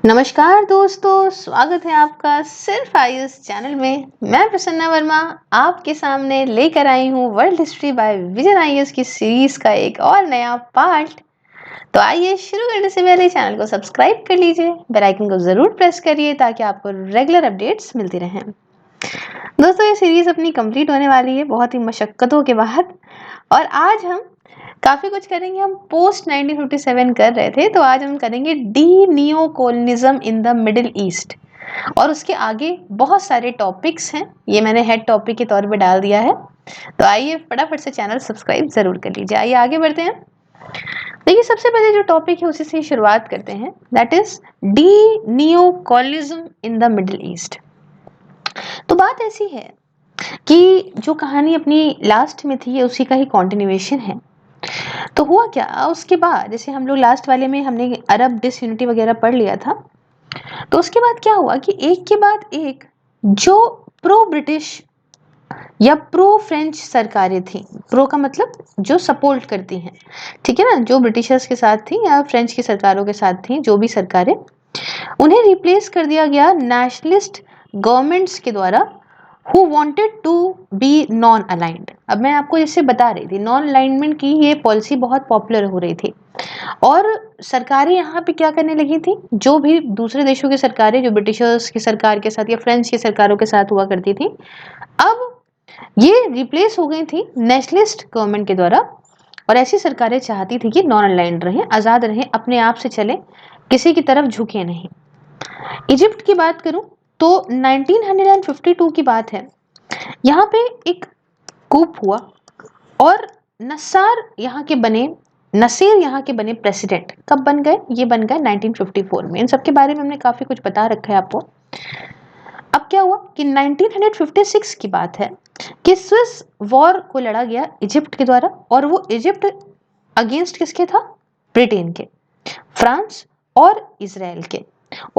नमस्कार दोस्तों, स्वागत है आपका सिर्फ आयुष चैनल में। मैं प्रसन्ना वर्मा आपके सामने लेकर आई हूँ world history by vision Ayush की सीरीज का एक और नया पार्ट। तो आइए शुरू करने से पहले चैनल को सब्सक्राइब कर लीजिए, बेल आइकन को जरूर प्रेस करिए ताकि आपको रेगुलर अपडेट्स मिलती रहें। दोस्तों, ये सीरीज अपनी कंप्लीट होने वाली है बहुत ही मशक्कतों के बाद, और आज हम काफी कुछ करेंगे। हम पोस्ट 1957 कर रहे थे, तो आज हम करेंगे the neo colonialism in the middle east, और उसके आगे बहुत सारे टॉपिक्स हैं। ये मैंने हेड टॉपिक के तौर पे डाल दिया है। तो आइए फटाफट से चैनल सब्सक्राइब जरूर कर लीजिए। आइए आगे बढ़ते हैं। देखिए, सबसे पहले जो टॉपिक है उसी से शुरुआत करते हैं, that is the neo colonialism in the middle east. तो बात ऐसी है कि जो कहानी अपनी लास्ट में थी ये उसी का ही कॉन्टिन्यूएशन है। तो हुआ क्या, उसके बाद जैसे हम लोग लास्ट वाले में हमने अरब डिसयूनिटी वगैरह पढ़ लिया था, तो उसके बाद क्या हुआ कि एक के बाद एक जो प्रो ब्रिटिश या प्रो फ्रेंच सरकारें थी, प्रो का मतलब जो सपोर्ट करती हैं, ठीक है ना, जो ब्रिटिशर्स के साथ थी या फ्रेंच की सरकारों के साथ थी, जो भी सरकारें, उन्हें रिप्लेस कर दिया गया नेशनलिस्ट गवर्नमेंट्स के द्वारा who wanted to be non aligned. अब मैं आपको जैसे बता रही थी, नॉन अलाइनमेंट की ये पॉलिसी बहुत पॉपुलर हो रही थी, और सरकारें यहाँ पे क्या करने लगी थी, जो भी दूसरे देशों की सरकारें जो ब्रिटिशर्स की सरकार के साथ या फ्रेंच की सरकारों के साथ हुआ करती थी, अब ये रिप्लेस हो गई थी नेशनलिस्ट गवर्नमेंट के द्वारा। और ऐसी सरकारें चाहती थी कि नॉन अलाइंड रहें, आज़ाद रहें, अपने आप से चले, किसी की तरफ झुके नहीं। इजिप्ट की बात करूं तो 1952 की बात है। यहाँ पे एक कूप हुआ और नसीर यहाँ के बने प्रेसिडेंट। कब बन गए? ये बन गए 1954 में। इन सब के बारे में हमने काफी कुछ बता रखा है आपको। अब क्या हुआ कि 1956 की बात है कि स्विस वॉर को लड़ा गया इजिप्ट के द्वारा, और वो इजिप्ट अगेंस्ट किसके था? ब्रिटेन के, फ्रांस और इसराइल के,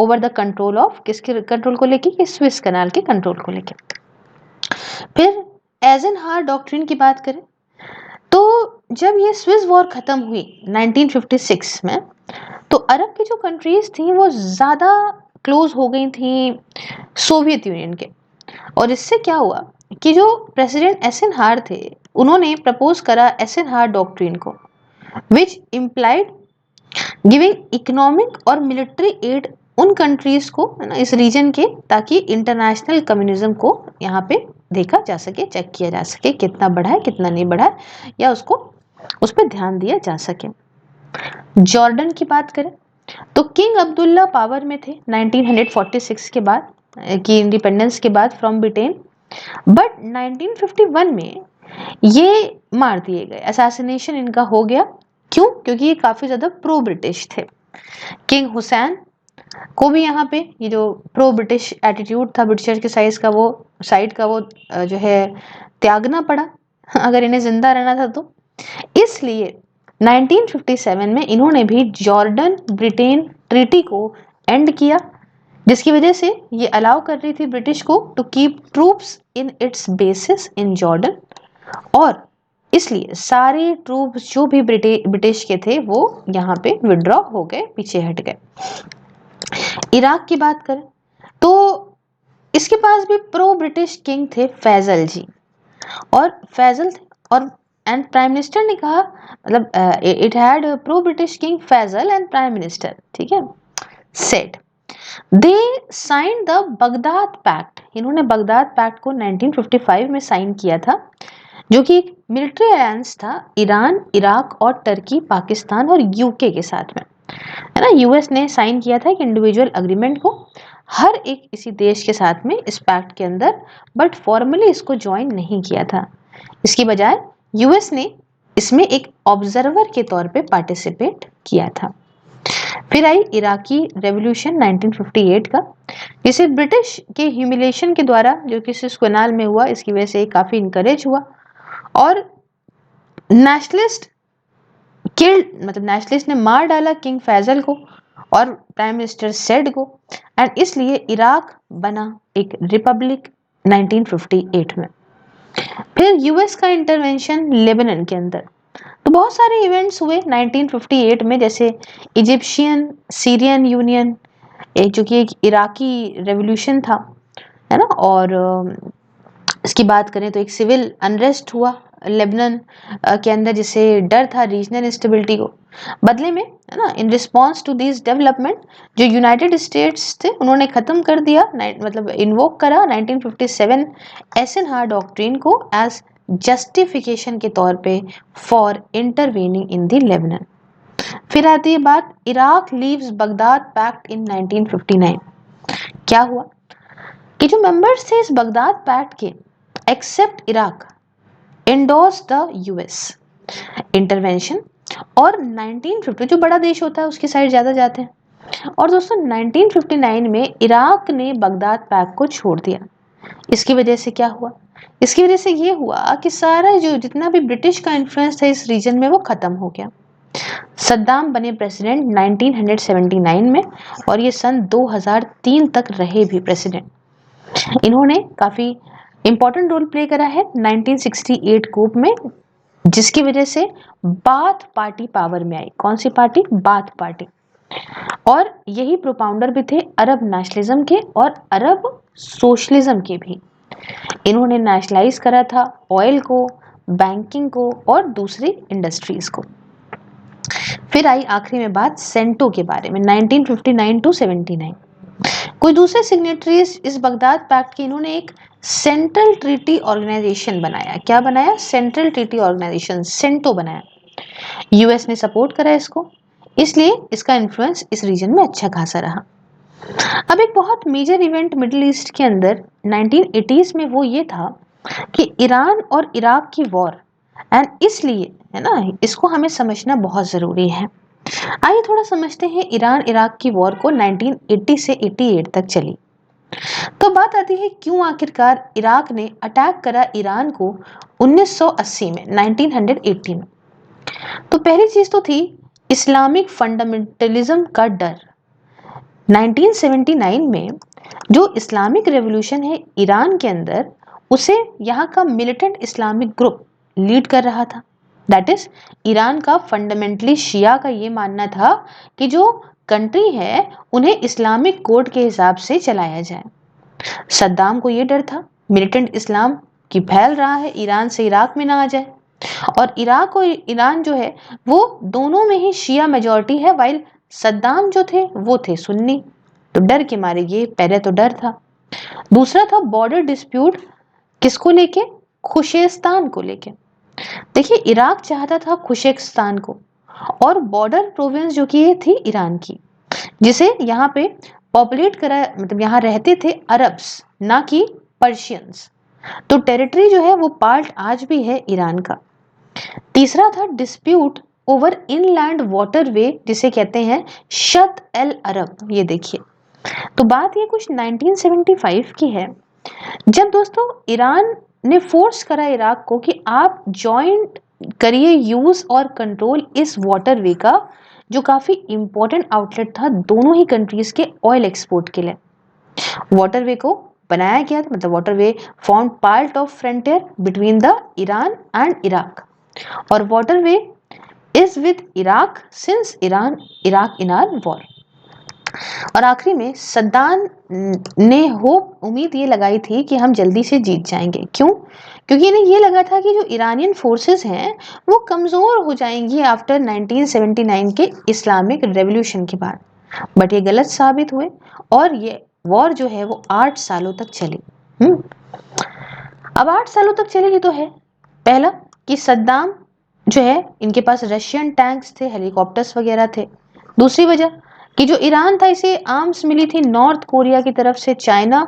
ओवर द कंट्रोल ऑफ, किसके कंट्रोल को लेके? कि स्विस कनाल के कंट्रोल को लेके। फिर एजेनहावर डॉक्ट्रिन की बात करें तो जब ये स्विस वॉर खत्म हुई 1956 में, तो अरब की जो कंट्रीज थी वो ज्यादा क्लोज हो गई थी सोवियत यूनियन के। और इससे क्या हुआ कि जो प्रेसिडेंट एसेनहावर थे, उन्होंने प्रपोज करा एसेनहावर डॉक्ट्रिन को, विच इम्प्लाइड गिविंग इकोनॉमिक और मिलिट्री एड उन कंट्रीज को, है ना, इस रीजन के, ताकि इंटरनेशनल कम्युनिज्म को यहाँ पे देखा जा सके, चेक किया जा सके कितना बढ़ा है कितना नहीं बढ़ा है, या उसको उस पर ध्यान दिया जा सके। जॉर्डन की बात करें तो किंग अब्दुल्ला पावर में थे 1946 के बाद की इंडिपेंडेंस के बाद फ्रॉम ब्रिटेन, बट 1951 में ये मार दिए गए, असैसिनेशन इनका हो गया। क्यों? क्योंकि ये काफी ज्यादा प्रो ब्रिटिश थे। किंग हुसैन को भी यहाँ पे ये जो प्रो ब्रिटिश एटीट्यूड था ब्रिटिशर के साइड का वो जो है त्यागना पड़ा, अगर इन्हें जिंदा रहना था तो। इसलिए 1957 में इन्होंने भी जॉर्डन ब्रिटेन ट्रीटी को एंड किया, जिसकी वजह से ये अलाउ कर रही थी ब्रिटिश को to keep troops in its basis in Jordan, और इसलिए सारे ट्रूप्स जो भी ब्रिटिश के थे वो यहाँ पे विड्रॉ हो गए, पीछे हट गए। इराक की बात करें तो इसके पास भी प्रो ब्रिटिश किंग थे फैजल जी, और फैजल थे, और एंड प्राइम मिनिस्टर ने कहा, मतलब it had pro British King Faisal and prime minister, ठीक है, said they sign the Baghdad pact. इन्होंने बगदाद पैक्ट को 1955 में साइन किया था, जो कि एक मिलिट्री अलायंस था ईरान, इराक और टर्की, पाकिस्तान और यूके के साथ में, है ना। यूएस ने साइन किया था एक इंडिविजुअल अग्रीमेंट को हर एक इसी देश के साथ में इस पैक्ट के अंदर, बट फॉर्मली इसको ज्वाइन नहीं किया था। इसकी बजाय यूएस ने इसमें एक ऑब्जर्वर के तौर पे पार्टिसिपेट किया था। फिर आई इराकी रेवोल्यूशन 1958 का, जिसे ब्रिटिश के ह्यूमिलेशन के द्वारा, जो कि सिस कनाल में हुआ, इसकी वजह से काफी इनकरेज हुआ, और नेशनलिस्ट मतलब नेशनलिस्ट ने मार डाला किंग फैजल को और प्राइम मिनिस्टर सेड को, एंड इसलिए इराक बना एक रिपब्लिक 1958 में। फिर यूएस का इंटरवेंशन लेबनान के अंदर, तो बहुत सारे इवेंट्स हुए 1958 में, जैसे इजिप्शियन सीरियन यूनियन, जो कि एक इराकी रेवोल्यूशन था, है ना। और इसकी बात करें तो एक सिविल अनरेस्ट हुआ लेबनान के अंदर, जिससे डर था रीजनल इंस्टेबिलिटी को। बदले में, है ना, in response to this development जो यूनाइटेड स्टेट्स थे उन्होंने खत्म कर दिया, मतलब इन्वोक करा 1957 एसेनहार डॉक्ट्रिन को एज जस्टिफिकेशन के तौर पे for intervening in the Lebanon. फिर आती है बात Iraq leaves Baghdad pact in 1959। क्या हुआ कि जो मेंबर्स थे इस बगदाद पैक्ट के, except Iraq, endorse the US intervention, और 1950 जो बड़ा देश होता है उसकी साइड ज्यादा जाते हैं। और दोस्तों 1959 में इराक ने बगदाद पैक्ट को छोड़ दिया। इसकी वजह से क्या हुआ? इसकी वजह से ये हुआ कि सारा जो जितना भी ब्रिटिश का इन्फ्लुएंस था इस रीजन में वो खत्म हो गया। सद्दाम बने प्रेसिडेंट 1979 में, और ये सन 2003 तक रहे भी प्रेसिडेंट। इन्होंने काफी इंपॉर्टेंट रोल प्ले करा है 1968 कूप में, जिसकी वजह से बाथ पार्टी पावर में आई। कौन सी पार्टी? Bath party. और यही प्रोपाउंडर भी थे अरब नेशनलिज्म के और अरब सोशलिज्म के भी। इन्होंने नेशनलाइज करा था ऑयल को, बैंकिंग को और दूसरी इंडस्ट्रीज को। फिर आई आखिरी में बात सेंटो के बारे में 1959 टू 79। कुछ दूसरे सिग्नेटरीज इस बगदाद पैक्ट के, इन्होंने एक सेंट्रल ट्रीटी ऑर्गेनाइजेशन बनाया। क्या बनाया? सेंट्रल ट्रीटी ऑर्गेनाइजेशन, सेंटो बनाया। यूएस ने सपोर्ट करा इसको, इसलिए इसका इन्फ्लुएंस इस रीजन में अच्छा खासा रहा। अब एक बहुत मेजर इवेंट मिडिल ईस्ट के अंदर 1980s में वो ये था कि ईरान और इराक की वॉर, एंड इसलिए, है ना, इसको हमें समझना बहुत जरूरी है। आइए थोड़ा समझते हैं ईरान इराक की वॉर को 1980 से 88 तक चली। तो बात आती है क्यों आखिरकार इराक ने अटैक करा ईरान को 1980 में, 1980 में। तो पहली चीज तो थी इस्लामिक फंडामेंटलिज्म का डर। 1979 में जो इस्लामिक रेवोल्यूशन है ईरान के अंदर, उसे यहाँ का मिलिटेंट इस्लामिक ग्रुप लीड कर रहा था। दैट इज ईरान का फंडामेंटली शिया का ये मानना था कि जो कंट्री है उन्हें इस्लामिक कोड के हिसाब से चलाया जाए। सद्दाम को ये डर था मिलिटेंट इस्लाम की फैल रहा है, ईरान से इराक में ना आ जाए। और इराक और ईरान जो है वो दोनों में ही शिया मेजॉरिटी है, वाइल सद्दाम जो थे वो थे सुन्नी। तो डर के मारे, ये पहले तो डर था। दूसरा था बॉर्डर डिस्प्यूट, किसको लेके? खुशेस्तान को लेके। देखिए इराक चाहता था खुशेस्तान को, और बॉर्डर प्रोविंस जो कि ये थी ईरान की, जिसे यहाँ पे पॉपुलेट करा, मतलब यहाँ रहते थे अरब्स ना कि पर्शियंस। तो टेरिटरी जो है वो पार्ट आज भी है ईरान का। तीसरा था डिस्प्यूट ओवर इनलैंड वाटरवे, जिसे कहते हैं शत एल अरब। ये देखिए, तो बात ये कुछ 1975 की है, जब दोस्तों ईरान ने फोर्स करा इराक को कि आप जॉइंट करिए यूज और कंट्रोल इस वाटरवे का, जो काफी इंपॉर्टेंट आउटलेट था दोनों ही कंट्रीज के ऑयल एक्सपोर्ट के लिए। वाटरवे को बनाया गया था, मतलब waterway form part of frontier between the Iran and Iraq, और waterway is with Iraq since Iran Iraq in are war. और आखिरी में सद्दाम ने उम्मीद ये लगाई थी कि हम जल्दी से जीत जाएंगे। क्यों? क्योंकि इन्हें ये लगा था कि जो ईरानियन फोर्सेस हैं वो कमजोर हो जाएंगी आफ्टर 1979 के इस्लामिक रेवोल्यूशन के बाद। बट ये गलत साबित हुए, और ये वॉर जो है वो 8 सालों तक चली। अब 8 सालों तक चलेगी तो है, पहला कि सद्दाम जो है इनके पास रशियन टैंक्स थे, हेलीकॉप्टर्स वगैरह थे। दूसरी वजह कि जो ईरान था इसे आर्म्स मिली थी नॉर्थ कोरिया की तरफ से, चाइना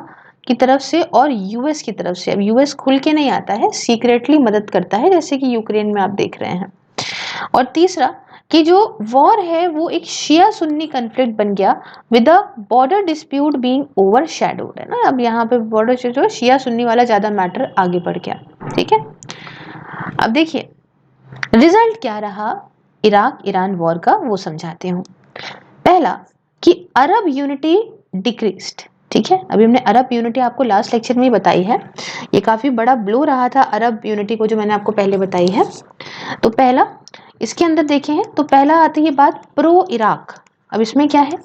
की तरफ से और यूएस की तरफ से। अब यूएस खुल के नहीं आता है, सीक्रेटली मदद करता है, जैसे कि यूक्रेन में आप देख रहे हैं। और तीसरा कि जो वॉर है वो एक शिया सुन्नी कन्फ्लिक्ट बन गया with the border dispute being overshadowed, है ना। अब यहाँ पे बॉर्डर जो शिया सुन्नी वाला ज्यादा मैटर आगे बढ़ गया। ठीक है, अब देखिए रिजल्ट क्या रहा इराक ईरान वॉर का, वो समझाते हूँ। पहला कि अरब यूनिटी डिक्रीज्ड। ठीक है, अभी हमने अरब यूनिटी आपको लास्ट लेक्चर में ही बताई है, ये काफी बड़ा ब्लो रहा था अरब यूनिटी को, जो मैंने आपको पहले बताई है। तो पहला इसके अंदर देखें तो पहला आती है बात प्रो इराक। अब इसमें क्या है,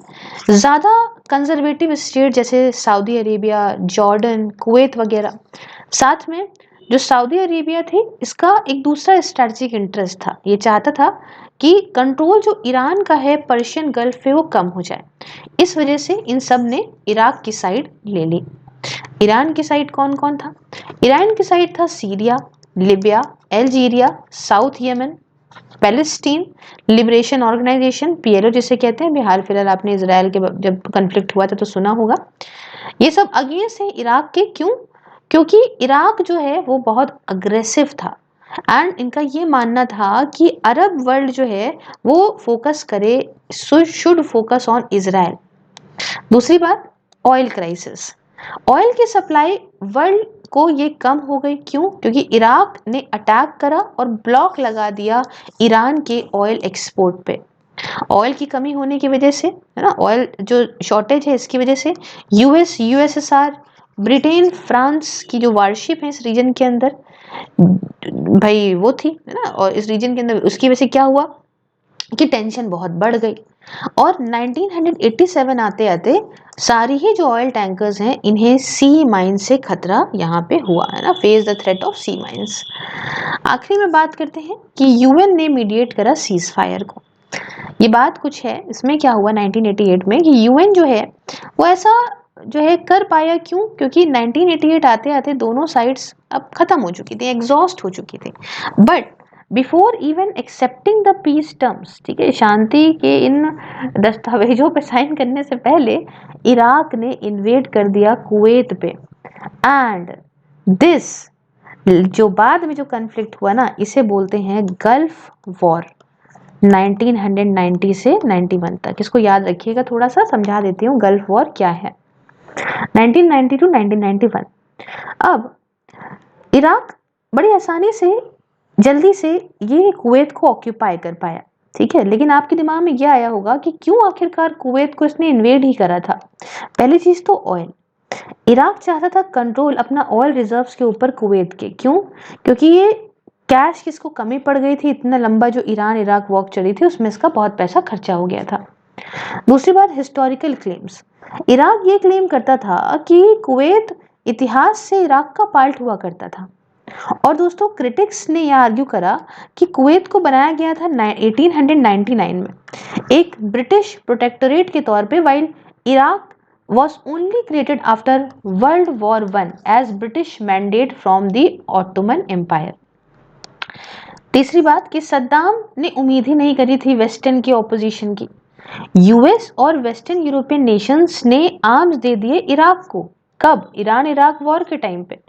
ज्यादा कंजर्वेटिव स्टेट जैसे सऊदी अरेबिया, जॉर्डन, कुवैत वगैरह। साथ में जो सऊदी अरेबिया थे, इसका एक दूसरा स्ट्रेटेजिक इंटरेस्ट था, ये चाहता था कि कंट्रोल जो ईरान का है पर्शियन गल्फ पे वो कम हो जाए। इस वजह से इन सब ने इराक की साइड ले ली। ईरान की साइड कौन कौन था? ईरान की साइड था Syria, Libya, Algeria, South Yemen, Palestine Liberation Organization, PLO जिसे कहते हैं। हाल फिलहाल आपने इसराइल के जब कन्फ्लिक्ट हुआ था तो सुना होगा। ये सब अगेंस्ट है इराक के। क्यों? क्योंकि इराक जो है वो बहुत अग्रेसिव था एंड इनका ये मानना था कि अरब वर्ल्ड जो है वो फोकस करे, शुड फोकस ऑन इजराइल। दूसरी बात, ऑयल क्राइसिस। ऑयल की सप्लाई वर्ल्ड को ये कम हो गई। क्यों? क्योंकि इराक ने अटैक करा और ब्लॉक लगा दिया ईरान के ऑयल एक्सपोर्ट पे। ऑयल की कमी होने की वजह से, है ना, ऑयल जो शॉर्टेज है इसकी वजह से यूएस, यूएसएसआर, ब्रिटेन, फ्रांस की जो वारशिप है इस रीजन के अंदर भाई वो थी, है ना, और इस रीजन के अंदर उसकी वजह से क्या हुआ कि टेंशन बहुत बढ़ गई। और 1987 आते आते सारी ही जो ऑयल टैंकर्स हैं इन्हें सी माइन से खतरा यहाँ पे हुआ, है ना, face the threat of sea mines. आखिरी में बात करते हैं कि यूएन ने मीडिएट करा सीज फायर को। ये बात कुछ है, इसमें क्या हुआ 1988 में कि यूएन जो है वो ऐसा जो है कर पाया। क्यों? क्योंकि 1988 आते आते दोनों साइड्स अब खत्म हो चुकी थी, एग्जॉस्ट हो चुकी थी। But before even accepting the peace terms, ठीक है, शांति के इन दस्तावेजों पे साइन करने से पहले इराक ने इन्वेड कर दिया कुवैत पे। एंड दिस जो बाद में जो कन्फ्लिक्ट हुआ ना, इसे बोलते हैं गल्फ वॉर। 1990 से 91 तक, इसको याद रखिएगा, थोड़ा सा समझा देती हूँ गल्फ वॉर क्या है। 1990 टू 1991। अब इराक बड़ी आसानी से जल्दी से ये कुवैत को ऑक्यूपाई कर पाया, ठीक है। लेकिन आपके दिमाग में यह आया होगा कि क्यों आखिरकार कुवैत को इसने इन्वेड ही करा था। पहली चीज तो ऑयल, इराक चाहता था कंट्रोल अपना ऑयल रिजर्व्स के ऊपर कुवैत के। क्यों? क्योंकि ये कैश की इसको कमी पड़ गई थी, इतना लंबा जो ईरान इराक वॉर चली थी उसमें इसका बहुत पैसा खर्चा हो गया था। दूसरी बात, हिस्टोरिकल क्लेम्स। इराक ये क्लेम करता था कि कुवैत इतिहास से इराक का पार्ट हुआ करता था। और दोस्तों क्रिटिक्स ने यह आर्ग्यू करा कि कुवैत को बनाया गया था 1899 में एक ब्रिटिश प्रोटेक्टोरेट के तौर पे, while Iraq was only created after World War I as British mandate from the Ottoman Empire। तीसरी बात कि सद्दाम ने उम्मीद ही नहीं करी थी वेस्टर्न की ऑपोजिशन की। यूएस और वेस्टर्न यूरोपियन नेशंस ने आर्म्स दे दिए इराक को। कब? ईरान इराक वॉर के टाइम पे।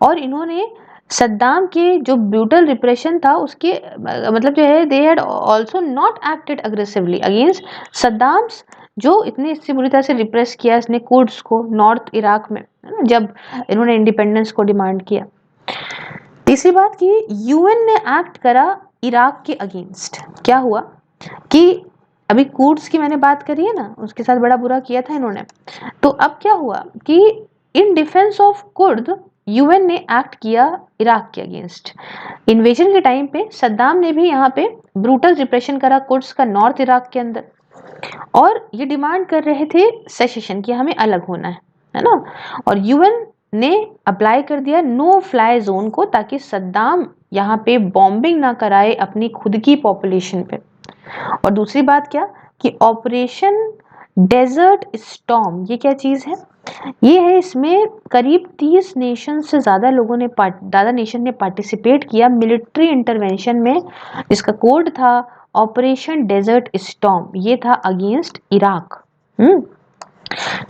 और इन्होंने सद्दाम के जो ब्रूटल रिप्रेशन था उसके मतलब जो है, they had also not acted aggressively against Saddam's, जो इतने इससे बुरी तरह से रिप्रेस किया इसने कुर्ड्स को नॉर्थ इराक में, जब इन्होंने इंडिपेंडेंस को डिमांड किया। तीसरी बात कि यूएन ने एक्ट करा इराक के अगेंस्ट। क्या हुआ कि अभी कुर्ड्स की मैंने बात करी है ना, उसके साथ बड़ा बुरा किया था इन्होंने। तो अब क्या हुआ कि in defence of Kurd UN ने एक्ट किया इराक के अगेंस्ट। इन्वेजन के टाइम पे सद्दाम ने भी यहाँ पे ब्रूटल रिप्रेशन करा कुर्ड्स का नॉर्थ इराक के अंदर, और ये डिमांड कर रहे थे सेसेशन की, हमें अलग होना है ना। और यूएन ने अप्लाई कर दिया नो फ्लाई जोन को, ताकि सद्दाम यहाँ पे बॉम्बिंग ना कराए अपनी खुद की पॉपुलेशन पे। और दूसरी बात क्या कि ऑपरेशन डेजर्ट स्टॉर्म, ये क्या चीज है? ये है, इसमें करीब 30 नेशन से ज्यादा लोगों ने नेशन ने पार्टिसिपेट किया मिलिट्री इंटरवेंशन में, जिसका कोड था ऑपरेशन डेजर्ट स्टॉर्म। ये था अगेंस्ट इराक।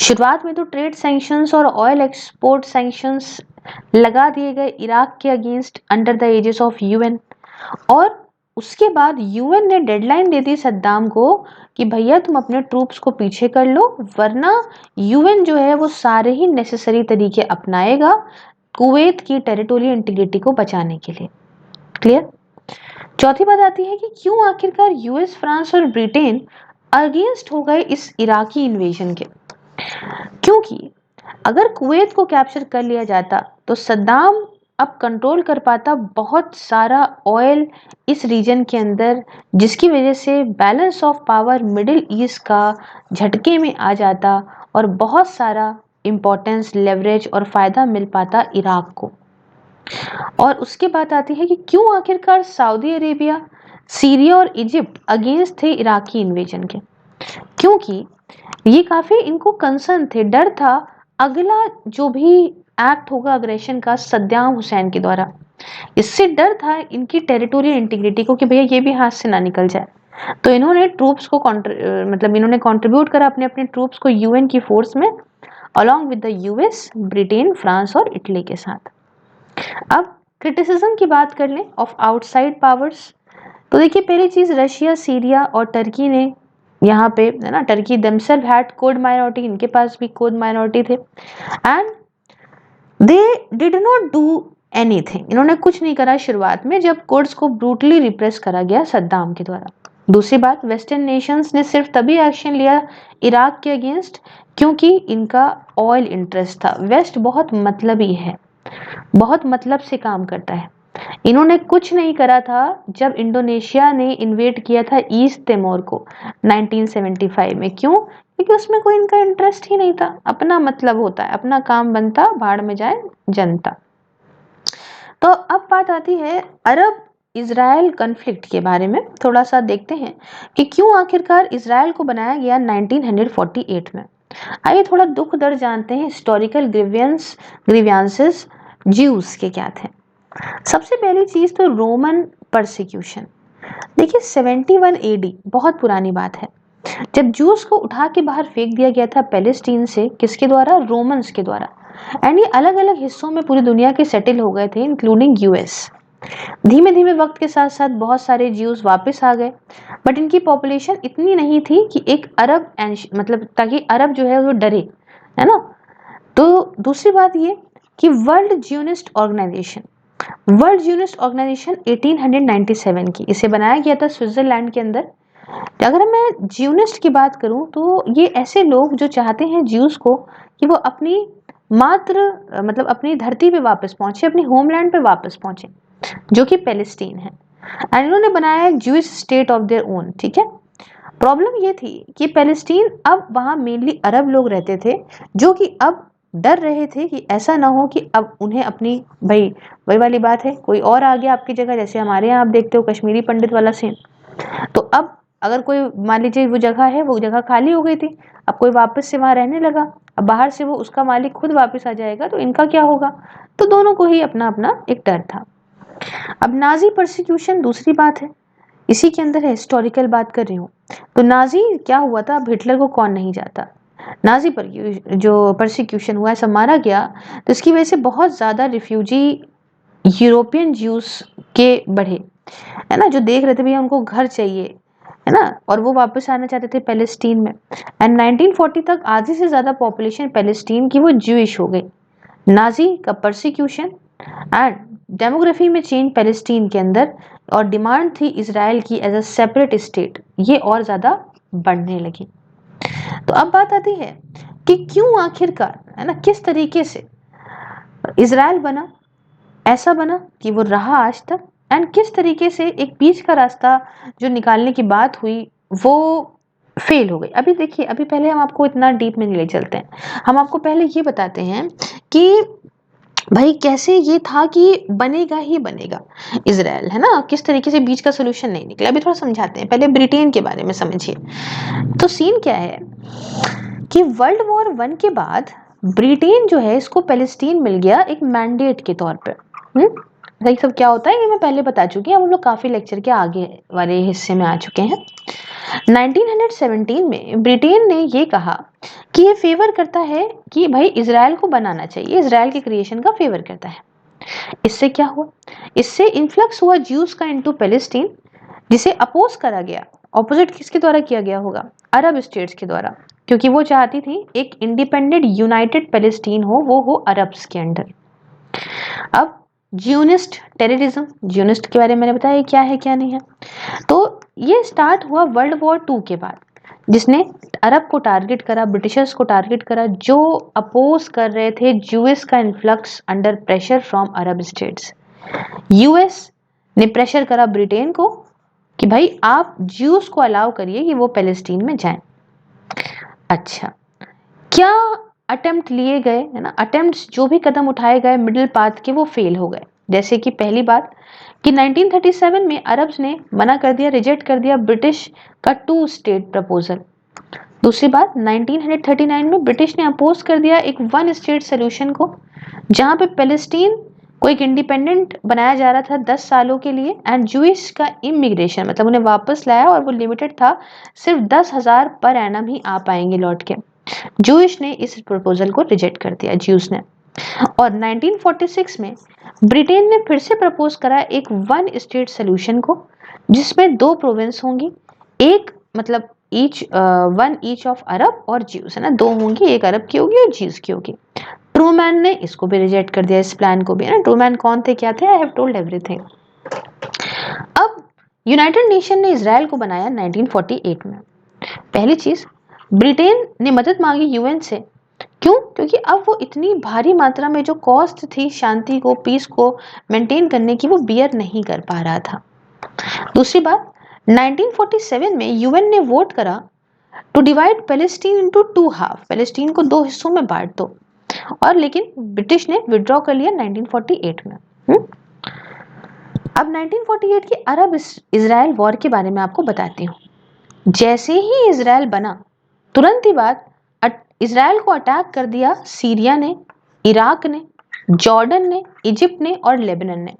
शुरुआत में तो ट्रेड सैंक्शंस और ऑयल एक्सपोर्ट सैंक्शंस लगा दिए गए इराक के against under the aegis of UN. और उसके बाद यूएन ने डेडलाइन दे दी सद्दाम को कि भैया तुम अपने ट्रूप्स को पीछे कर लो, वरना यूएन जो है वो सारे ही नेसेसरी तरीके अपनाएगा कुवैत की टेरिटोरियल इंटीग्रिटी को बचाने के लिए। क्लियर? चौथी बात आती है कि क्यों आखिरकार यूएस, फ्रांस और ब्रिटेन अगेंस्ट हो गए इस इराकी इन्वेजन के। क्योंकि अगर कुवैत को कैप्चर कर लिया जाता तो सद्दाम अब कंट्रोल कर पाता बहुत सारा ऑयल इस रीजन के अंदर, जिसकी वजह से balance of power middle east का झटके में आ जाता और बहुत सारा इम्पोर्टेंस, लेवरेज और फायदा मिल पाता इराक को। और उसके बाद आती है कि क्यों आखिरकार सऊदी अरेबिया, सीरिया और इजिप्ट अगेंस्ट थे इराकी इन्वेजन के। क्योंकि ये काफी इनको कंसर्न थे, डर था अगला जो भी एक्ट होगा अग्रेशन का सद्दाम हुसैन के द्वारा, इससे डर था इनकी टेरिटोरियल इंटीग्रिटी को कि भैया ये भी हाथ से ना निकल जाए। तो इन्होंने ट्रूप्स को मतलब इन्होंने कंट्रीब्यूट करा अपने अपने ट्रूप्स को यूएन की फोर्स में, along with the US, Britain, France और इटली के साथ। अब क्रिटिसिज्म की बात कर लें ऑफ आउटसाइड पावर्स, तो देखिए पहली चीज रशिया, सीरिया और टर्की ने यहाँ पे, है ना, Turkey themselves had Kurd minority, इनके पास भी कोड माइनॉरिटी थे, and they did not do anything, इन्होंने कुछ नहीं करा शुरुआत में जब कुर्ड्स को ब्रूटली रिप्रेस करा गया सद्दाम के द्वारा। दूसरी बात, वेस्टर्न नेशंस ने सिर्फ तभी एक्शन लिया इराक के अगेंस्ट क्योंकि इनका ऑयल इंटरेस्ट था। वेस्ट बहुत मतलबी है, बहुत मतलब से काम करता है। इन्होंने कुछ नहीं करा था जब इंडोनेशिया ने इन्वेड किया था ईस्ट तिमोर को 1975 में। क्यों? क्योंकि उसमें कोई इनका इंटरेस्ट ही नहीं था, अपना मतलब होता है, अपना काम बनता, भाड़ में जाए जनता। तो अब बात आती है अरब इजराइल कॉन्फ्लिक्ट के बारे में, थोड़ा सा देखते हैं कि क्यों आखिरकार इजराइल को बनाया गया 1948 में। आइए थोड़ा दुख दर्द जानते हैं, हिस्टोरिकल ग्रीवियंसेस ज्यूस के क्या थे। सबसे पहली चीज तो रोमन परसिक्यूशन। देखिए 71 एडी बहुत पुरानी बात है, जब जूस को उठा के बाहर फेंक दिया गया था पैलेस्टीन से, किसके द्वारा? रोमन्स के द्वारा। एंड ये अलग अलग हिस्सों में पूरी दुनिया के सेटल हो गए थे, इंक्लूडिंग यूएस। धीमे धीमे वक्त के साथ साथ बहुत सारे ज्यूस वापस आ गए, बट इनकी पॉपुलेशन इतनी नहीं थी कि एक अरब मतलब ताकि अरब जो है वो डरे, है ना। तो दूसरी बात ये कि वर्ल्ड ज्यूनिस्ट ऑर्गेनाइजेशन, वर्ल्ड ज्यूनिस्ट ऑर्गेनाइजेशन 1897 की, इसे बनाया गया था स्विट्जरलैंड के अंदर। अगर मैं ज्यूनिस्ट की बात करूं तो ये ऐसे लोग जो चाहते हैं ज्यूस को कि वो अपनी मतलब अपनी धरती पे वापस पहुंचे, अपनी होमलैंड पे वापस पहुंचे, जो कि पैलेस्टीन है। एंड इन्होंने बनाया एक Jewish state of their own, ठीक है। प्रॉब्लम ये थी कि पैलेस्टीन, अब वहां मेनली अरब लोग रहते थे, जो कि अब डर रहे थे कि ऐसा ना हो कि अब उन्हें अपनी, भाई वही वाली बात है, कोई और आ गया आपकी जगह, जैसे हमारे यहाँ आप देखते हो कश्मीरी पंडित वाला सीन। तो अब अगर कोई, मान लीजिए वो जगह है, वो जगह खाली हो गई थी, अब कोई वापस से वहां रहने लगा, अब बाहर से वो उसका मालिक खुद वापस आ जाएगा तो इनका क्या होगा। तो दोनों को ही अपना अपना एक डर था। अब नाजी परसिक्यूशन दूसरी बात है, इसी के अंदर है, हिस्टोरिकल बात कर रही हूँ। तो नाजी क्या हुआ था, अब हिटलर को कौन नहीं जाता। नाजी पर जो परसिक्यूशन हुआ, ऐसा मारा गया, तो इसकी वजह से बहुत ज्यादा रिफ्यूजी यूरोपियन ज्यूस के बढ़े, है ना, जो देख रहे थे भैया उनको घर चाहिए, है ना, और वो वापस आना चाहते थे पैलेस्टीन में। एंड 1940 तक आधी से ज्यादा पॉपुलेशन पैलेस्टीन की वो ज्यूइश हो गई। नाजी का परसिक्यूशन एंड डेमोग्राफी में चेंज पैलेस्टीन के अंदर, और डिमांड थी इसराइल की एज अ सेपरेट स्टेट, ये और ज्यादा बढ़ने लगी। तो अब बात आती है कि क्यों आखिरकार, है ना, किस तरीके से इसराइल बना, ऐसा बना कि वो रहा आज तक, एंड किस तरीके से एक बीच का रास्ता जो निकालने की बात हुई वो फेल हो गई। अभी देखिए, अभी पहले हम आपको इतना डीप में नहीं ले चलते हैं, हम आपको पहले ये बताते हैं कि भाई कैसे ये था कि बनेगा ही बनेगा इसराइल, है ना, किस तरीके से बीच का सोल्यूशन नहीं निकला। अभी थोड़ा समझाते हैं, पहले ब्रिटेन के बारे में समझिए। तो सीन क्या है कि वर्ल्ड वॉर 1 के बाद ब्रिटेन जो है, इसको पैलेस्टीन मिल गया एक मैंडेट के तौर पे। ये सब क्या होता है ये मैं पहले बता चुकी हूँ, हम लोग काफी लेक्चर के आगे वाले हिस्से में आ चुके हैं। 1917 में ब्रिटेन ने ये कहा कि ये फेवर करता है कि भाई इसराइल को बनाना चाहिए, इसराइल के क्रिएशन का फेवर करता है। इससे क्या हुआ, इससे इन्फ्लक्स हुआ ज्यूस का इनटू पैलेस्टीन, जिसे अपोज करा गया। ऑपोजिट किसके द्वारा किया गया होगा? अरब स्टेट्स के द्वारा, क्योंकि वो चाहती थी एक इंडिपेंडेंट यूनाइटेड पैलेस्टीन हो, वो हो अरब्स के अंडर। अब ज्यूनिस्ट टेररिज्म, ज्यूनिस्ट के बारे में मैंने बताया क्या है क्या नहीं है। तो ये स्टार्ट हुआ वर्ल्ड वॉर 2 के बाद, जिसने अरब को टारगेट करा, ब्रिटिशर्स को टारगेट करा, जो अपोज कर रहे थे ज्यूस का influx under pressure from Arab states. US ने प्रेशर करा ब्रिटेन को कि भाई आप ज्यूस को अलाउ करिए कि वो पैलेस्टीन में जाएं। अच्छा, क्या अटेम्प्ट लिए गए, है ना, अटेम्प्ट्स जो भी कदम उठाए गए मिडिल पाथ के वो फेल हो गए। जैसे कि पहली बात कि 1937 में अरब्स ने मना कर दिया, रिजेक्ट कर दिया ब्रिटिश का 2 स्टेट प्रपोजल। दूसरी बात 1939 में ब्रिटिश ने अपोज कर दिया एक 1 स्टेट सोल्यूशन को, जहां पे पैलेस्टीन को एक इंडिपेंडेंट बनाया जा रहा था 10 सालों के लिए, एंड जूइश का इमिग्रेशन मतलब उन्हें वापस लाया, और वो लिमिटेड था, सिर्फ 10,000 पर एनम ही आ पाएंगे लौट के। जूइश ने इस प्रपोजल को रिजेक्ट कर दिया, ज्यूस ने। और 1946 में ब्रिटेन ने फिर से प्रपोज करा एक 1 स्टेट सोल्यूशन को, जिसमें 2 प्रोविंस होंगी, एक मतलब ईच 1 ईच ऑफ अरब और ज्यूस, है ना, 2 होंगी, एक अरब की होगी और ज्यूस की होगी। ट्रूमैन ने इसको भी रिजेक्ट कर दिया, इस प्लान को भी, है ना। ट्रूमैन कौन थे, क्या थे, आई हैव टोल्ड एवरीथिंग। अब यूनाइटेड नेशन ने इजराइल को बनाया 1948 में। पहली चीज, ब्रिटेन ने मदद मांगी यूएन से, क्यों? क्योंकि अब वो इतनी भारी मात्रा में जो कॉस्ट थी शांति को, पीस को मेंटेन करने की, वो बियर नहीं कर पा रहा था। दूसरी बात, 1947 में यूएन ने वोट करा to divide Palestine into 2 half, Palestine को 2 हिस्सों में बांट दो, और लेकिन ब्रिटिश ने विड्रॉ कर लिया 1948 में। अब 1948 की अरब इजराइल वॉर के बारे में आपको बताती हूँ। जैसे ही इजराइल बना, तुरंत ही बाद इजराइल को अटैक कर दिया सीरिया ने, इराक ने, जॉर्डन ने, इजिप्ट ने और लेबनान ने।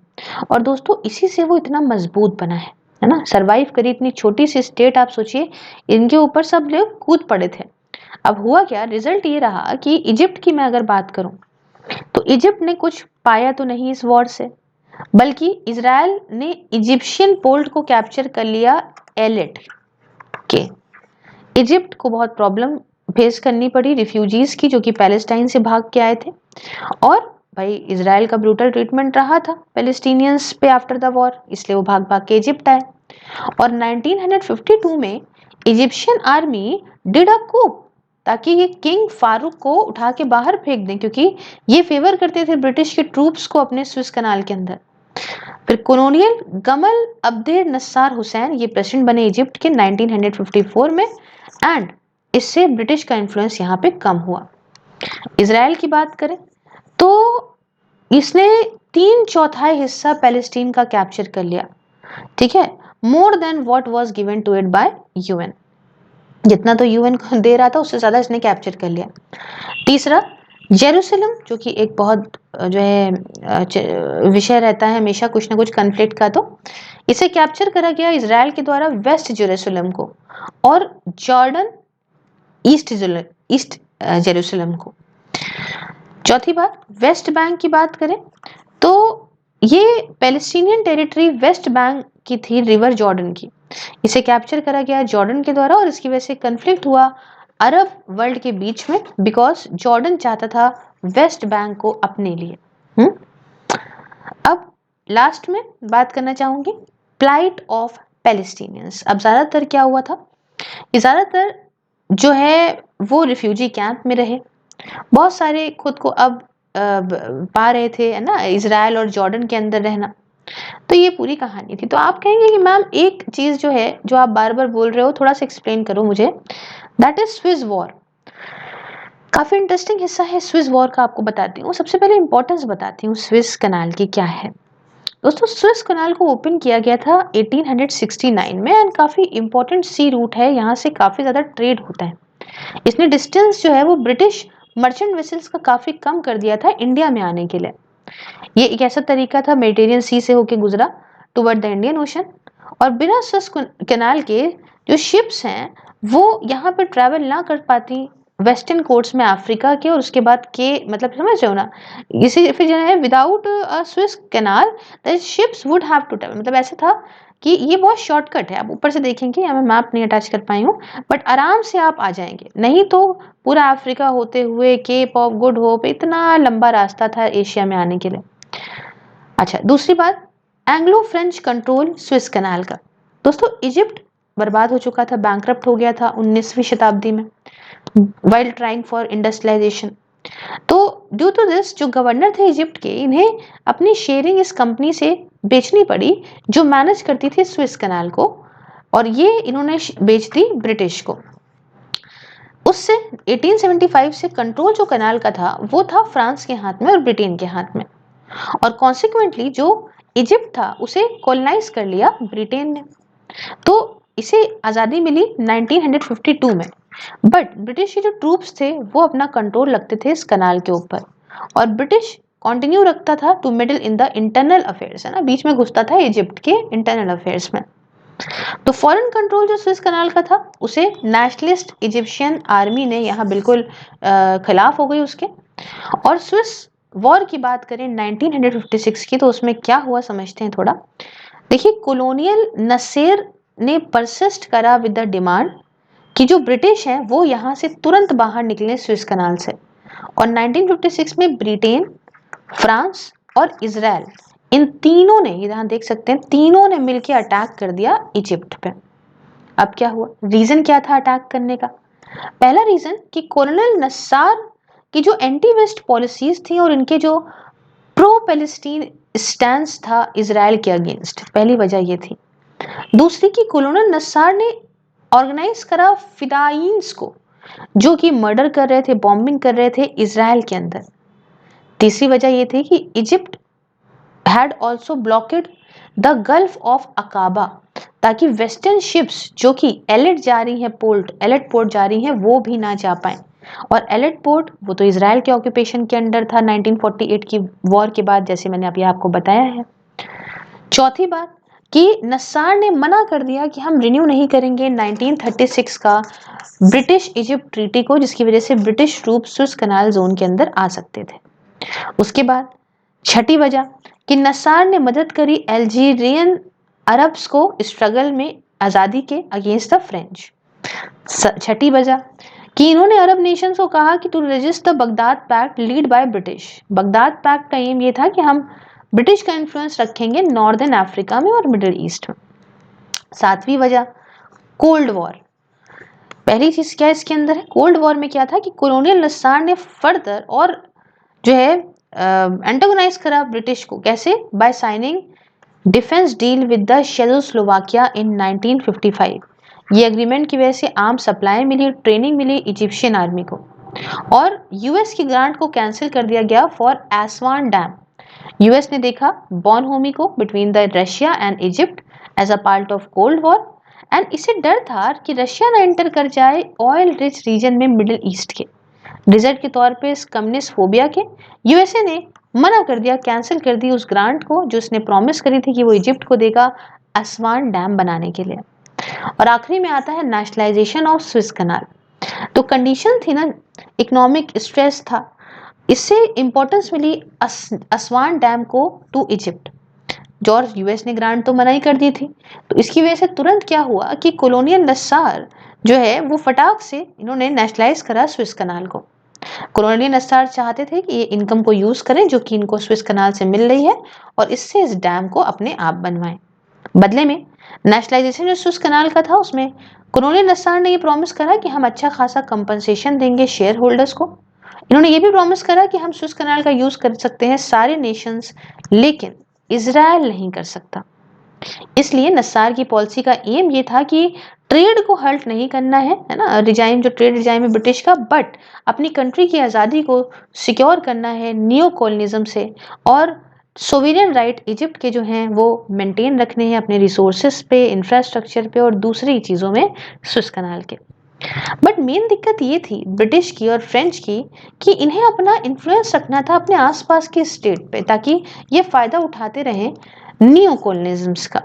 और दोस्तों इसी से वो इतना मजबूत बना है ना, सरवाइव करी। इतनी छोटी सी स्टेट, आप सोचिए, इनके ऊपर सब लोग कूद पड़े थे। अब हुआ क्या, रिजल्ट ये रहा कि इजिप्ट की मैं अगर बात करूं, तो इजिप्ट ने कुछ पाया तो नहीं इस वॉर से, बल्कि इजराइल ने इजिप्शियन पोर्ट को कैप्चर कर लिया, एलेट के। इजिप्ट को बहुत प्रॉब्लम फेस करनी पड़ी रिफ्यूजीज की, जो कि पैलेस्टाइन से भाग के आए थे, और भाई इजराइल का ब्रूटल ट्रीटमेंट रहा था पैलेस्टीनियंस पे आफ्टर द वॉर, इसलिए वो भाग भाग के इजिप्ट आए। और 1952 में इजिप्शियन आर्मी डिड अ कूप, ताकि ये किंग फारूक को उठा के बाहर फेंक दें, क्योंकि ये फेवर करते थे ब्रिटिश के ट्रूप्स को अपने स्विस कनाल के अंदर। फिर कॉलोनियल गमल अब्देल नस्सार हुसैन ये प्रेसिडेंट बने इजिप्ट के 1954 में, एंड इससे ब्रिटिश का इन्फ्लुएंस यहाँ पे कम हुआ। इजराइल की बात करें तो इसने 3/4 हिस्सा पैलेस्टीन का कैप्चर कर लिया, ठीक है, more than what was given to it by UN. जितना तो यूएन को दे रहा था उससे ज्यादा इसने कैप्चर कर लिया। तीसरा, जेरूसलम, जो कि एक बहुत जो है विषय रहता है हमेशा कुछ ना कुछ कन्फ्लिक्ट का, तो इसे कैप्चर करा गया इजराइल के द्वारा वेस्ट जेरूसलम को, और जॉर्डन ईस्ट जेरूसलम को। चौथी बात, वेस्ट बैंक की बात करें तो ये पैलेस्टीनियन टेरिटरी वेस्ट बैंक की थी, रिवर जॉर्डन की, इसे कैप्चर करा गया जॉर्डन के द्वारा, और इसकी वजह से कंफ्लिक्ट हुआ अरब वर्ल्ड के बीच में, बिकॉज जॉर्डन चाहता था वेस्ट बैंक को अपने लिए। अब लास्ट में बात करना चाहूंगी प्लाइट ऑफ पैलेस्टीनियंस। अब ज्यादातर क्या हुआ था, ज्यादातर जो है वो रिफ्यूजी कैंप में रहे, बहुत सारे खुद को अब पा रहे थे, है ना, इजराइल और जॉर्डन के अंदर रहना। तो ये पूरी कहानी थी। तो आप कहेंगे कि मैम एक चीज जो है जो आप बार बार बोल रहे हो, थोड़ा सा एक्सप्लेन करो मुझे, दैट इज स्विस वॉर। काफी इंटरेस्टिंग हिस्सा है स्विस वॉर का, आपको बताती हूँ। सबसे पहले इंपॉर्टेंस बताती हूँ स्विस कनाल की क्या है। दोस्तों स्विस कनाल को ओपन किया गया था 1869 में, एंड काफी इंपॉर्टेंट सी रूट है, यहाँ से काफी ज्यादा ट्रेड होता है। इसने डिस्टेंस जो है वो ब्रिटिश मर्चेंट वेसल्स का काफी कम कर दिया था इंडिया में आने के लिए। ये एक ऐसा तरीका था, मेडिटेरियन सी से होके गुजरा टुवर्ड द इंडियन ओशन, और बिना स्विस कैनाल के जो शिप्स हैं वो यहाँ पर ट्रैवल ना कर पाती वेस्टर्न कोर्ट्स में अफ्रीका के, और उसके बाद के मतलब समझ रहे हो ना, इसी फिर जो है without Suez canal the ships would have to travel, मतलब ऐसा था कि ये बहुत शॉर्टकट है। आप ऊपर से देखेंगे, यहाँ मैं मैप नहीं अटैच कर पाई हूँ, बट आराम से आप आ जाएंगे, नहीं तो पूरा अफ्रीका होते हुए केप ऑफ गुड होप, इतना लंबा रास्ता था एशिया में आने के लिए। अच्छा, दूसरी बात, Anglo French control Suez canal का। दोस्तों इजिप्ट बर्बाद हो चुका था, बैंकरप्ट हो गया था 19वीं शताब्दी में वाइल ट्राइंग फॉर इंडस्ट्रियलाइजेशन। तो ड्यू टू दिस जो गवर्नर थे इजिप्ट के, इन्हें अपनी शेयरिंग इस कंपनी से बेचनी पड़ी जो मैनेज करती थी स्विस कनाल को, और ये इन्होंने बेच दी ब्रिटिश को। उससे 1875 से कंट्रोल जो कनाल का था वो था फ्रांस के हाथ में और ब्रिटेन के हाथ में, और कॉन्सिक्वेंटली जो इजिप्ट था उसे कॉलोनाइज कर लिया ब्रिटेन ने। तो इसे आज़ादी मिली 1952 में, बट ब्रिटिश के जो ट्रूप्स थे वो अपना कंट्रोल रखते थे इस कनाल के ऊपर, और ब्रिटिश कंटिन्यू रखता था to meddle in the internal affairs, है ना, बीच में घुसता था इजिप्ट के इंटरनल अफेयर्स में। तो फॉरेन कंट्रोल जो स्विस कनाल का था उसे नेशनलिस्ट इजिप्शियन आर्मी ने यहाँ बिल्कुल खिलाफ हो गई उसके। और स्विस वॉर की बात करें 1956 की, तो उसमें क्या हुआ समझते हैं थोड़ा। देखिए, कॉलोनियल नसेर ने परसिस्ट करा विद द डिमांड कि जो ब्रिटिश हैं वो यहाँ से तुरंत बाहर निकले स्विस कनाल से, और 1956 में ब्रिटेन, फ्रांस और इजराइल, इन तीनों ने, यहाँ देख सकते हैं, तीनों ने मिलकर अटैक कर दिया इजिप्ट पे। अब क्या हुआ, रीजन क्या था अटैक करने का? पहला रीजन कि कॉलोनल नस्सार की जो एंटी वेस्ट पॉलिसीज थी और इनके जो प्रो पैलेस्टीन स्टैंस था इजराइल के अगेंस्ट, पहली वजह ये थी। दूसरी कि कॉलोनल नस्सार ने ऑर्गेनाइज करा फिदाइंस को, जो कि मर्डर कर रहे थे, बॉम्बिंग कर रहे थे इजराइल के अंदर। तीसरी वजह ये थी कि Egypt had also blockade the gulf of Aqaba, ताकि वेस्टर्न शिप्स जो कि एलेट जा रही हैं, एलेट पोर्ट जा रही हैं, वो भी ना जा पाए। और एलेट पोर्ट वो तो इजराइल के ऑक्यूपेशन के अंडर था 1948 की वॉर के बाद, जैसे मैंने अभी आपको बताया है। चौथी बात कि नस्सार ने मना कर दिया कि हम रिन्यू नहीं करेंगे 1936 का ब्रिटिश इजिप्ट ट्रीटी को, जिसकी वजह से British troop Suez canal zone के अंदर आ सकते थे। उसके बाद छठी वजह कि नस्सार ने मदद करी अल्जीरियन अरब्स को स्ट्रगल में आज़ादी के अगेंस्ट द फ्रेंच। छठी वजह कि इन्होंने अरब नेशंस को कहा कि to resist the Baghdad pact lead by British. Baghdad pact का एम ये था कि हम ब्रिटिश का इन्फ्लुएंस रखेंगे नॉर्दर्न अफ्रीका में और मिडिल ईस्ट में। सातवीं वजह कोल्ड वॉर। पहली चीज क्या इसके अंदर है, कोल्ड वॉर में क्या था कि कॉलोनियल नस्सार ने फर्दर और जो है एंटागोनाइज करा ब्रिटिश को, कैसे? By signing defence deal with the Czechoslovakia in 1955। ये एग्रीमेंट की वजह से आर्म सप्लाई मिली, ट्रेनिंग मिली इजिप्शियन आर्मी को, और यूएस की ग्रांट को कैंसिल कर दिया गया फॉर एस्वान डैम। यूएस ने देखा बॉनहोमी को between the Russia and Egypt as a part of cold war, and इसे डर था कि रशिया ना एंटर कर जाए ऑयल रिच रीजन में मिडिल ईस्ट के। रिजल्ट के तौर पे इस कम्युनिस्ट फोबिया के यूएसए ने मना कर दिया, कैंसिल कर दी उस ग्रांट को जो उसने प्रॉमिस करी थी कि वो इजिप्ट को देगा असवान डैम बनाने के लिए। और आखिरी में आता है नेशनलाइजेशन ऑफ स्विस कनाल। तो कंडीशन थी ना, इकोनॉमिक स्ट्रेस था, इससे इंपॉर्टेंस मिली असवान डैम को टू इजिप्ट। जॉर्ज यूएस ने ग्रांट तो मना ही कर दी थी, तो इसकी वजह से तुरंत क्या हुआ कि कॉलोनियल नस्सार जो है वो फटाक से इन्होंने नेशनलाइज करा स्विस कनाल को। कॉलोनियल नस्सार चाहते थे कि ये इनकम को यूज करें जो कि इनको स्विस कनाल से मिल रही है, और इससे इस डैम को अपने आप बनवाएं। बदले में नेशनलाइजेशन जो स्विस कनाल का था उसमें कॉलोनियल नस्सार ने ये प्रॉमिस करा कि हम अच्छा खासा कंपनसेशन देंगे शेयर होल्डर्स को। इन्होंने ये भी प्रॉमिस करा कि हम स्विस कनाल का यूज कर सकते हैं सारे नेशंस, लेकिन इजराइल नहीं कर सकता। इसलिए नस्सार की पॉलिसी का एम ये था कि ट्रेड को हर्ट नहीं करना है ना, रिजाइम जो ट्रेड रिजाइम है ब्रिटिश का, बट अपनी कंट्री की आज़ादी को सिक्योर करना है नियो कॉलोनिज्म से, और सोवेरियन राइट इजिप्ट के जो हैं वो मेंटेन रखने हैं अपने रिसोर्सेज पे, इंफ्रास्ट्रक्चर पे और दूसरी चीज़ों में स्विस कनाल के। बट मेन दिक्कत ये थी ब्रिटिश की और फ्रेंच की कि इन्हें अपना इन्फ्लुएंस रखना था अपने आसपास के स्टेट पे, ताकि ये फायदा उठाते रहें नियो कॉलोनिज्म्स का।